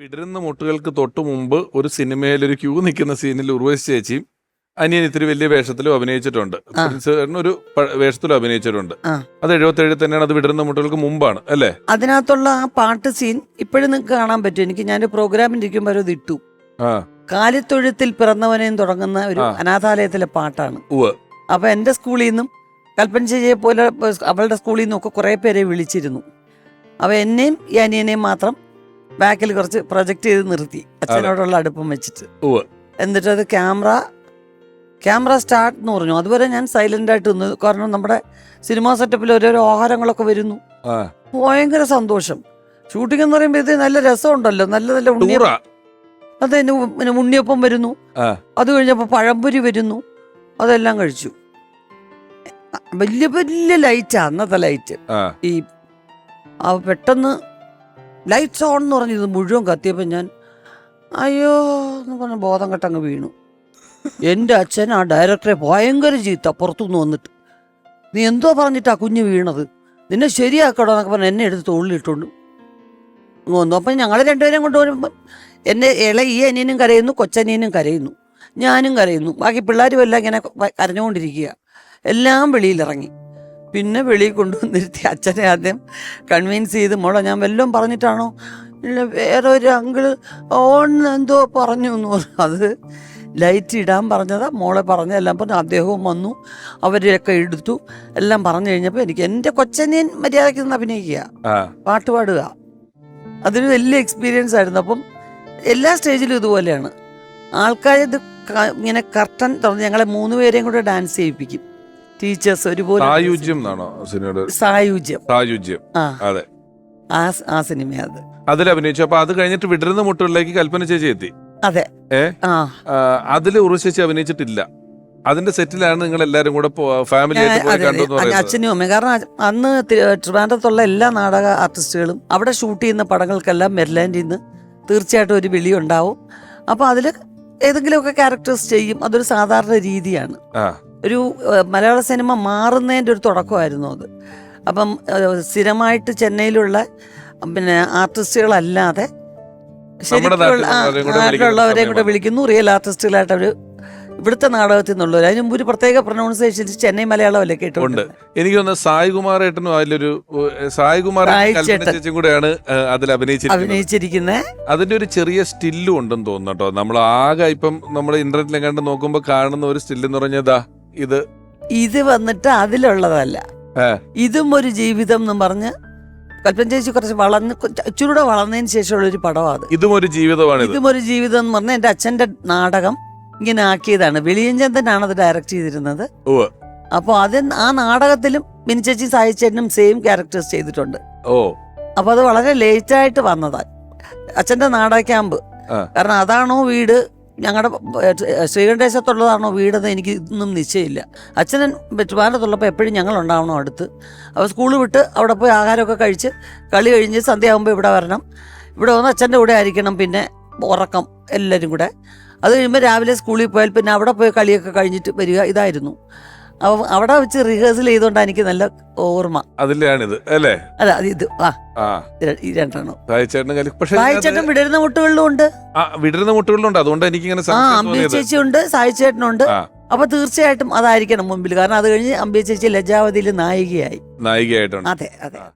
വിടരുന്ന മുട്ടുകൾക്ക് തൊട്ടു മുമ്പ് ഒരു സിനിമയിൽ ഒരു ക്യൂ നിൽക്കുന്ന സീനിൽ ഉർവശി ചേച്ചിയും അനിയൻ ഇത്തിരി വലിയ വേഷത്തിലും അഭിനയിച്ചിട്ടുണ്ട്. പ്രിൻസ് ഒരു വേഷത്തിലും അഭിനയിച്ചിട്ടുണ്ട്. അത് 77 തന്നെയാണ്. അത് വിടരുന്ന മുട്ടുകൾക്ക് മുമ്പാണ് അല്ലേ? അതിനകത്തുള്ള ആ പാട്ട് സീൻ ഇപ്പോഴും നിങ്ങൾക്ക് കാണാൻ പറ്റും. എനിക്ക് ഞാൻ പ്രോഗ്രാമിൽ ഇരിക്കുമ്പോൾ അത് ഇട്ടു. കാലിത്തൊഴുത്തിൽ പിറന്നവനെയും തുടങ്ങുന്ന ഒരു അനാഥാലയത്തിലെ പാട്ടാണ്. അപ്പൊ എന്റെ സ്കൂളിൽ നിന്നും കൽപ്പന ചേച്ചിയെ പോലെ അവളുടെ സ്കൂളിൽ നിന്നും ഒക്കെ കുറെ പേരെ വിളിച്ചിരുന്നു. അവ എന്നെയും ഈ അനിയനെയും മാത്രം ബാക്കിൽ കുറച്ച് പ്രൊജക്ട് ചെയ്ത് നിർത്തി, അച്ഛനോടുള്ള അടുപ്പം വെച്ചിട്ട്. എന്നിട്ട് അത് ക്യാമറ സ്റ്റാർട്ട് എന്ന് പറഞ്ഞു. അതുവരെ ഞാൻ സൈലന്റ് ആയിട്ട് നിന്നു. കാരണം നമ്മുടെ സിനിമാ സെറ്റപ്പിൽ ഓരോരോ ആഹാരങ്ങളൊക്കെ വരുന്നു. ഭയങ്കര സന്തോഷം. ഷൂട്ടിംഗ് എന്ന് പറയുമ്പോൾ ഇത് നല്ല രസമുണ്ടല്ലോ. നല്ല നല്ല ഉണ്ണിയപ്പം വരുന്നു. അത് കഴിഞ്ഞപ്പോ പഴംപൊരി വരുന്നു. അതെല്ലാം കഴിച്ചു. വലിയ വലിയ ലൈറ്റാ അന്നത്തെ ലൈറ്റ്. ഈ പെട്ടെന്ന് ലൈറ്റ്സ് ഓൺ എന്ന് പറഞ്ഞത് മുഴുവൻ കത്തിയപ്പോൾ ഞാൻ അയ്യോ എന്ന് പറഞ്ഞ ബോധം കെട്ടങ്ങ് വീണു. എൻ്റെ അച്ഛൻ ആ ഡയറക്ടറെ ഭയങ്കര ചീത്ത പുറത്തുനിന്ന് വന്നിട്ട്, നീ എന്തോ പറഞ്ഞിട്ടാ കുഞ്ഞ് വീണത്, നിന്നെ ശരിയാക്കടോ എന്നൊക്കെ പറഞ്ഞ് എന്നെ എടുത്ത് തോളിലിട്ടുണ്ട് വന്നു. അപ്പം ഞങ്ങൾ രണ്ടുപേരും കൊണ്ടുവരുമ്പം എൻ്റെ ഈ അനിയനും കരയുന്നു, കൊച്ചനിയനും കരയുന്നു, ഞാനും കരയുന്നു. ബാക്കി പിള്ളേരും എല്ലാം ഇങ്ങനെ കരഞ്ഞുകൊണ്ടിരിക്കുക. എല്ലാം വെളിയിലിറങ്ങി. പിന്നെ വെളിയിൽ കൊണ്ടുവന്നിരുത്തി അച്ഛനെ ആദ്യം കൺവിൻസ് ചെയ്ത്, മോളെ ഞാൻ വല്ലതും പറഞ്ഞിട്ടാണോ? ഇല്ല, വേറെ ഒരു അങ്കിള് ഓൺ എന്തോ പറഞ്ഞു എന്ന് പറഞ്ഞു. അത് ലൈറ്റ് ഇടാൻ പറഞ്ഞതാ. മോളെ പറഞ്ഞതെല്ലാം പറഞ്ഞു. അദ്ദേഹവും വന്നു, അവരെയൊക്കെ എടുത്തു. എല്ലാം പറഞ്ഞു കഴിഞ്ഞപ്പോൾ എനിക്ക് എൻ്റെ കൊച്ചനിയൻ മര്യാദയ്ക്ക് നിന്ന് അഭിനയിക്കുക, പാട്ട് പാടുക, അതൊരു വലിയ എക്സ്പീരിയൻസ് ആയിരുന്നു. അപ്പം എല്ലാ സ്റ്റേജിലും ഇതുപോലെയാണ്. ആൾക്കാർ ഇത് ഇങ്ങനെ കർട്ടൻ തുറന്ന് ഞങ്ങളെ 3 പേരെയും കൂടെ ഡാൻസ് ചെയ്യിപ്പിക്കും. ടീച്ചേഴ്സ് ഒരുപോലെ. സായുജ്യം ആ സിനിമ അതിൽ അഭിനയിച്ചു. അപ്പൊ അത് കഴിഞ്ഞിട്ട് വിടരുന്ന മുട്ടുകളിലേക്ക് കൽപ്പന ചേച്ചി എത്തി. അതെ. അതില് ഉർവശി ചേച്ചി അഭിനയിച്ചിട്ടില്ല. അതിന്റെ സെറ്റിലാണ് നിങ്ങൾ എല്ലാരും കൂടെ ഫാമിലി അച്ഛനും അമ്മയും. കാരണം അന്ന് ട്രിവാൻഡ്രത്തുള്ള എല്ലാ നാടക ആർട്ടിസ്റ്റുകളും അവിടെ ഷൂട്ട് ചെയ്യുന്ന പടങ്ങൾക്കെല്ലാം മെർലാൻഡിൽ നിന്ന് തീർച്ചയായിട്ടും ഒരു വിളി ഉണ്ടാവും. അപ്പൊ അതില് ഏതെങ്കിലുമൊക്കെ ക്യാരക്ടേഴ്സ് ചെയ്യും. അതൊരു സാധാരണ രീതിയാണ്. ഒരു മലയാള സിനിമ മാറുന്നതിൻ്റെ ഒരു തുടക്കമായിരുന്നു അത്. അപ്പം സ്ഥിരമായിട്ട് ചെന്നൈയിലുള്ള പിന്നെ ആർട്ടിസ്റ്റുകളല്ലാതെ ശരിക്കുള്ളവരെയും കൂടെ വിളിക്കുന്നു. റിയൽ ആർട്ടിസ്റ്റുകളായിട്ട് അവർ ഇവിടുത്തെ നാടകത്തിൽ നിന്നുള്ളവർ. അതിന് മുമ്പ് ഒരു പ്രത്യേക പ്രൊനൗൺസിയേഷൻ ചെന്നൈ മലയാളമല്ലേ കേട്ടോണ്ട്. എനിക്ക് തോന്നുന്നു സായികുമാർ ഏട്ടനും അതിലൊരു കൂടെയാണ് അതിൽ അഭിനയിച്ചിരിക്കുന്നത്. അതിന്റെ ഒരു ചെറിയ സ്റ്റില്ലും ഉണ്ടെന്ന് തോന്നുന്നു കേട്ടോ. നമ്മൾ ആകെ ഇപ്പം നമ്മൾ ഇന്റർനെറ്റിലെ കണ്ട് നോക്കുമ്പോൾ കാണുന്ന ഒരു സ്റ്റിൽ എന്ന് പറഞ്ഞതാ ഇത് വന്നിട്ട് അതിലുള്ളതല്ല. ഇതും ഒരു ജീവിതം എന്ന് പറഞ്ഞ് കൽപ്പന ചേച്ചി കുറച്ച് ഇച്ചിരൂടെ വളർന്നതിന് ശേഷമുള്ള ഒരു പടമാണ്. ഇതും ഒരു ജീവിതമാണ്. ഇതും ഒരു ജീവിതം എന്ന് പറഞ്ഞാൽ എന്റെ അച്ഛന്റെ നാടകം ഇങ്ങനെ ആക്കിയതാണ്. വെളിയഞ്ചന്ദനാണ് അത് ഡയറക്ട് ചെയ്തിരുന്നത്. അപ്പൊ ആ നാടകത്തിലും മിനി ചേച്ചി സായിച്ചേട്ടനും സെയിം ക്യാരക്ടേഴ്സ് ചെയ്തിട്ടുണ്ട്. അപ്പൊ അത് വളരെ ലേറ്റ് ആയിട്ട് വന്നതാണ് അച്ഛന്റെ നാടക ക്യാമ്പ്. കാരണം അതാണോ വീട്, ഞങ്ങളുടെ ശ്രീകണ്ഠേശത്തുള്ളതാണോ വീടെന്ന് എനിക്ക് ഇതൊന്നും നിശ്ചയമില്ല. അച്ഛനൻ ട്രിവാൻഡ്രത്തുള്ളപ്പോൾ എപ്പോഴും ഞങ്ങളുണ്ടാവണം അടുത്ത്. അപ്പോൾ സ്കൂൾ വിട്ട് അവിടെ പോയി ആഹാരമൊക്കെ കഴിച്ച് കളി കഴിഞ്ഞ് സന്ധ്യയാകുമ്പോൾ ഇവിടെ വരണം. ഇവിടെ വന്ന് അച്ഛൻ്റെ കൂടെ ആയിരിക്കണം. പിന്നെ ഉറക്കം എല്ലാവരും കൂടെ. അത് കഴിയുമ്പോൾ രാവിലെ സ്കൂളിൽ പോയാൽ പിന്നെ അവിടെ പോയി കളിയൊക്കെ കഴിഞ്ഞിട്ട് വരിക. ഇതായിരുന്നു. അപ്പം അവിടെ വെച്ച് റിഹേഴ്സൽ ചെയ്തുകൊണ്ടാണ് എനിക്ക് നല്ല ഓർമ്മ. അതിലാണിത് അല്ലേ? അല്ല ഇത് ഈ രണ്ടെണ്ണം. സായിച്ചേട്ടൻ വിടരുന്ന മുട്ടുകളിലും ഉണ്ട്. അതുകൊണ്ട് എനിക്ക് അമ്പിയ ചേച്ചി ഉണ്ട്, സായിച്ചേട്ടനുണ്ട്. അപ്പൊ തീർച്ചയായിട്ടും അതായിരിക്കണം മുമ്പിൽ. കാരണം അത് കഴിഞ്ഞ് അമ്പിയ ചേച്ചി ലജ്ജാവതിയിൽ നായികയായിട്ടുണ്ട്. അതെ.